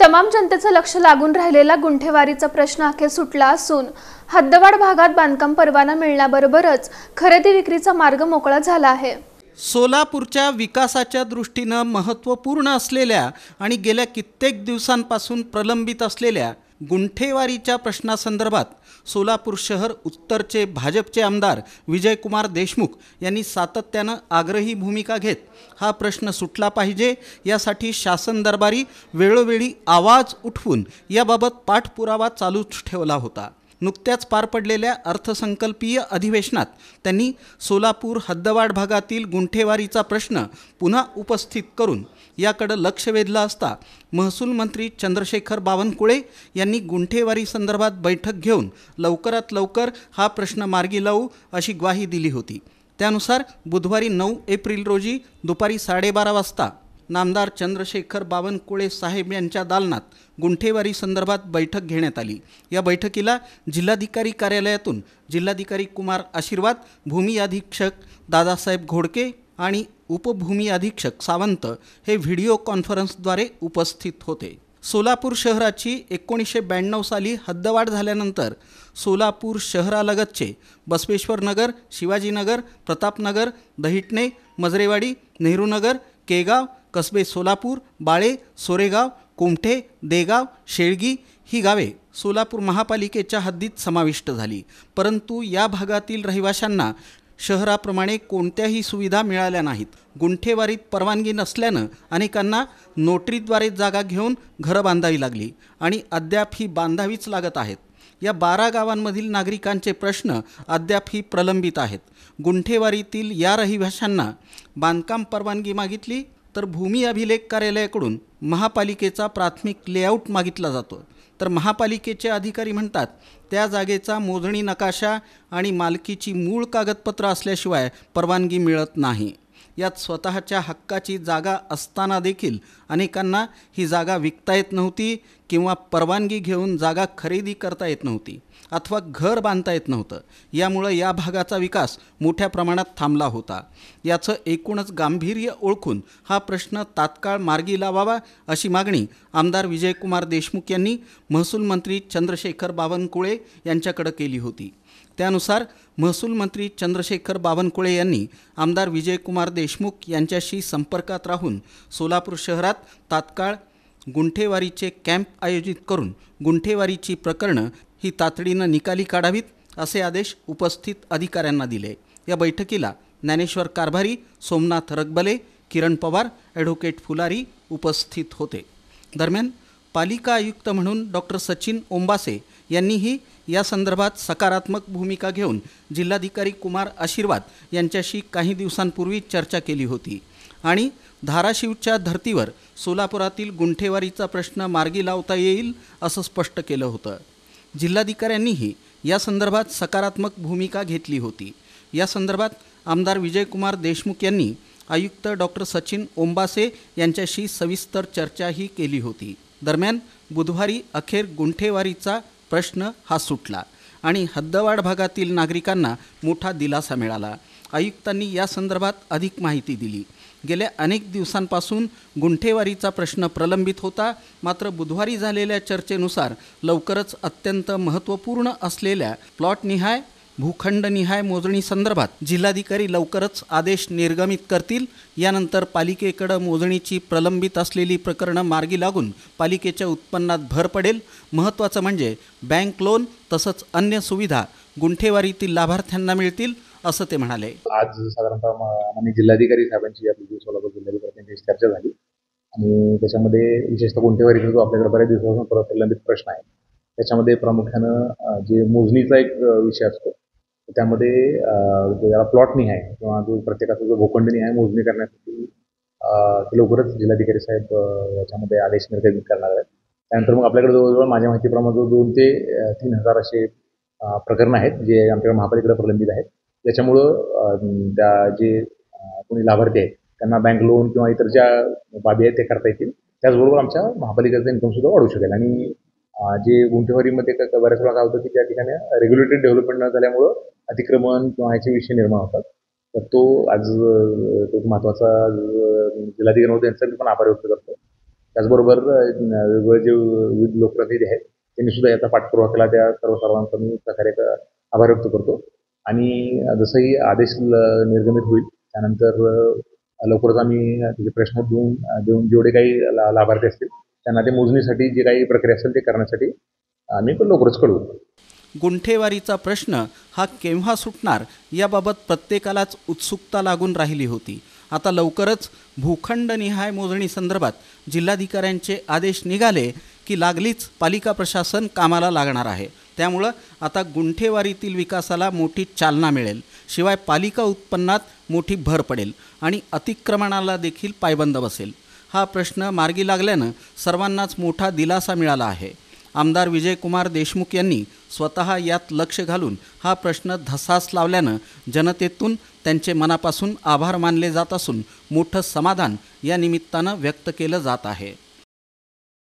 तमाम जनतेचं लक्ष लागून राहिलेला गुंठेवारीचा प्रश्न अखेर सुटला असून हद्दवाढ भागात बांधकाम परवाना मिळण्याबरोबरच खरेदी विक्रीचा मार्ग मोकळा झाला आहे। सोलापूरच्या विकासाच्या दृष्टीने महत्त्वपूर्ण असलेल्या आणि गेल्या कित्येक दिवसांपासून प्रलंबित असलेल्या गुंठेवारीच्या प्रश्नासंदर्भात सोलापूर शहर उत्तरचे भाजपचे आमदार विजयकुमार देशमुख यांनी सातत्याने आग्रही भूमिका घेत हा प्रश्न सुटला पाहिजे यासाठी शासन दरबारी वेळोवेळी आवाज उठवून याबाबत पाठपुरावा चालूच ठेवला होता। नुकत्याच पार पडलेल्या अर्थसंकल्पीय अधिवेशनात त्यांनी सोलापूर हद्दवाढ भागातील गुंठेवारीचा प्रश्न पुन्हा उपस्थित करून याकडे लक्ष वेधलं असता महसूल मंत्री चंद्रशेखर बावनकुळे यांनी गुंठेवारी संदर्भात बैठक घेऊन लवकरात लवकर हा प्रश्न मार्गी लावू अशी ग्वाही दिली होती। त्यानुसार बुधवारी 9 एप्रिल रोजी दुपारी 12:30 वाजता नामदार चंद्रशेखर बावनकुळे साहेब यांच्या दालनात गुंठेवारी संदर्भात बैठक घेण्यात आली। या बैठकीला जिल्हाधिकारी कार्यालयातून जिल्हाधिकारी कुमार आशीर्वाद, भूमी अधीक्षक दादासाहेब घोडके आणि उपभूमी अधीक्षक सावंत हे व्हिडिओ कॉन्फरन्सद्वारे उपस्थित होते। सोलापूर शहराची 1992 साली हद्दवाढ झाल्यानंतर सोलापूर शहरालगतचे बसवेश्वर नगर, शिवाजीनगर, प्रतापनगर, दहिटणे, मजरेवाडी, नेहरूनगर, केगाव, कसबे सोलापूर, बाळे, सोरेगाव, कुमठे, देगाव, शेळगी ही गावे सोलापूर महापालिकेच्या हद्दीत समाविष्ट झाली। परंतु या भागातील रहिवाशांना शहराप्रमाणे कोणत्याही सुविधा मिळाल्या नाहीत। गुंठेवारीत परवानगी नसल्यानं अनेकांना नोटरीद्वारे जागा घेऊन घरं बांधावी लागली आणि अद्याप ही बांधावीच लागत आहेत। या 12 गावांमधील नागरिकांचे प्रश्न अद्यापही प्रलंबित आहेत। गुंठेवारीतील या रहिवाशांना बांधकाम परवानगी मागितली तर भूमी अभिलेख कार्यालयाकडून महापालिकेचा प्राथमिक लेआउट मागितला जातो, तर महापालिकेचे अधिकारी म्हणतात त्या जागेचा मोजणी नकाशा आणि मालकीची मूळ कागदपत्र असल्याशिवाय परवानगी मिळत नाही। यात स्वतःच्या हक्काची जागा असताना देखील अनेकांना ही जागा विकता येत नव्हती किंवा परवानगी घेऊन जागा खरेदी करता येत नव्हती अथवा घर बांधता येत नव्हतं। यामुळे या भागाचा विकास मोठ्या प्रमाणात थांबला होता। याचं एकूणच गांभीर्य ओळखून हा प्रश्न तात्काळ मार्गी लावावा अशी मागणी आमदार विजयकुमार देशमुख यांनी महसूल मंत्री चंद्रशेखर बावनकुळे यांच्याकडे केली होती। त्यानुसार महसूल मंत्री चंद्रशेखर बावनकुळे यांनी आमदार विजयकुमार देशमुख यांच्याशी संपर्कात राहून सोलापूर शहरात तात्काळ गुंठेवारीचे कॅम्प आयोजित करून गुंठेवारीची प्रकरणं ही तातडीनं निकाली काढावीत असे आदेश उपस्थित अधिकाऱ्यांना दिले। या बैठकीला ज्ञानेश्वर कारभारी, सोमनाथ रगबले, किरण पवार, ॲडव्होकेट फुलारी उपस्थित होते। दरम्यान पालिका आयुक्त म्हणून डॉक्टर सचिन ओंबासे यांनीही या संदर्भात सकारात्मक भूमिका घेऊन जिल्हाधिकारी कुमार आशीर्वाद यांच्याशी काही दिवसांपूर्वी चर्चा केली होती आणि धाराशिवच्या धर्तीवर सोलापुरातील गुंठेवारीचा प्रश्न मार्गी लावता येईल असं स्पष्ट केलं होतं। जिल्हाधिकाऱ्यांनीही या संदर्भात सकारात्मक भूमिका घेतली होती। या संदर्भात आमदार विजयकुमार देशमुख यांनी आयुक्त डॉक्टर सचिन ओंबासे यांच्याशी सविस्तर चर्चाही केली होती। दरम्यान बुधवारी अखेर गुंठेवारीचा प्रश्न हा सुटला आणि हद्दवाढ भागातील नागरिकांना मोठा दिलासा मिळाला। आयुक्तांनी या संदर्भात अधिक माहिती दिली। गेल्या अनेक दिवसांपासून गुंठेवारीचा प्रश्न प्रलंबित होता, मात्र बुधवारी झालेल्या चर्चेनुसार लवकरच अत्यंत महत्त्वपूर्ण असलेल्या प्लॉटनिहाय, भूखंडनिहाय मोजणी संदर्भात जिल्हाधिकारी लवकरच आदेश निर्गमित करतील। यानंतर पालिकेकडे मोजणीची प्रलंबित असलेली प्रकरणं मार्गी लागून पालिकेच्या उत्पन्नात भर पडेल। महत्त्वाचं म्हणजे बँक लोन तसंच अन्य सुविधा गुंठेवारीतील लाभार्थ्यांना मिळतील असं ते म्हणाले। आज साधारणतः माननीय जिल्हाधिकारी साहेबांची आपली सोलापूर जिल्हाधिकाऱ्यांची चर्चा झाली आणि त्याच्यामध्ये विशेषतः गुंठेवारीचा जो आपल्याकडे बऱ्याच दिवसापासून प्रलंबित प्रश्न आहे त्याच्यामध्ये प्रामुख्यानं जे मोजणीचा एक विषय असतो त्यामध्ये ज्याला प्लॉटनिहाय किंवा जो प्रत्येकाचा जो भूखंडनिहाय मोजणी करण्यासाठी लवकरच जिल्हाधिकारी साहेब याच्यामध्ये आदेश निर्गमित करणार आहेत। त्यानंतर मग आपल्याकडे जवळजवळ माझ्या माहितीप्रमाणे 2 ते 3 हजार असे प्रकरणं आहेत जे आमच्याकडे महापालिकेकडे प्रलंबित आहेत। त्याच्यामुळं त्या जे कोणी लाभार्थी आहेत त्यांना बँक लोन किंवा इतर ज्या बाबी आहेत ते करता येतील। त्याचबरोबर आमच्या महापालिकेचा इन्कमसुद्धा वाढू शकेल आणि जे गुंठेवारीमध्ये बऱ्याच वेळा काय होतं की त्या ठिकाणी रेग्युलेटेड डेव्हलपमेंट न झाल्यामुळं अतिक्रमण किंवा ह्याचे विषय निर्माण होतात। तर तो आज महत्त्वाचा जिल्हाधिकारी यांचा मी पण आभार व्यक्त करतो। त्याचबरोबर वेगवेगळे जे विविध लोकप्रतिनिधी आहेत त्यांनी सुद्धा याचा पाठपुरावा केला. त्या सर्वांचा मी प्रकारे आभार व्यक्त करतो. आणि जसंही आदेश निर्गमित होईल त्यानंतर लवकरच आम्ही त्याचे प्रश्न देऊन जेवढे काही लाभार्थी असतील त्यांना ते मोजणीसाठी जे काही प्रक्रिया असेल ते करण्यासाठी आम्ही लवकरच कळवू. गुंठेवारीचा प्रश्न हा केव्हा सुटणार याबाबत प्रत्येकालाच उत्सुकता लागून राहिली होती. आता लवकरच भूखंडनिहाय मोजणीसंदर्भात जिल्हाधिकाऱ्यांचे आदेश निघाले की लागलीच पालिका प्रशासन कामाला लागणार आहे. त्यामुळं आता गुंठेवारीतील विकासाला मोठी चालना मिळेल. शिवाय पालिका उत्पन्नात मोठी भर पडेल आणि अतिक्रमणाला देखील पायबंद बसेल. हा प्रश्न मार्गी लागल्यानं सर्वांनाच मोठा दिलासा मिळाला आहे. आमदार विजयकुमार देशमुख यांनी स्वतः यात लक्ष घालून हा प्रश्न धसास लावल्यानं जनतेतून त्यांचे मनापासून आभार मानले जात असून मोठं समाधान या निमित्तानं व्यक्त केलं जात आहे.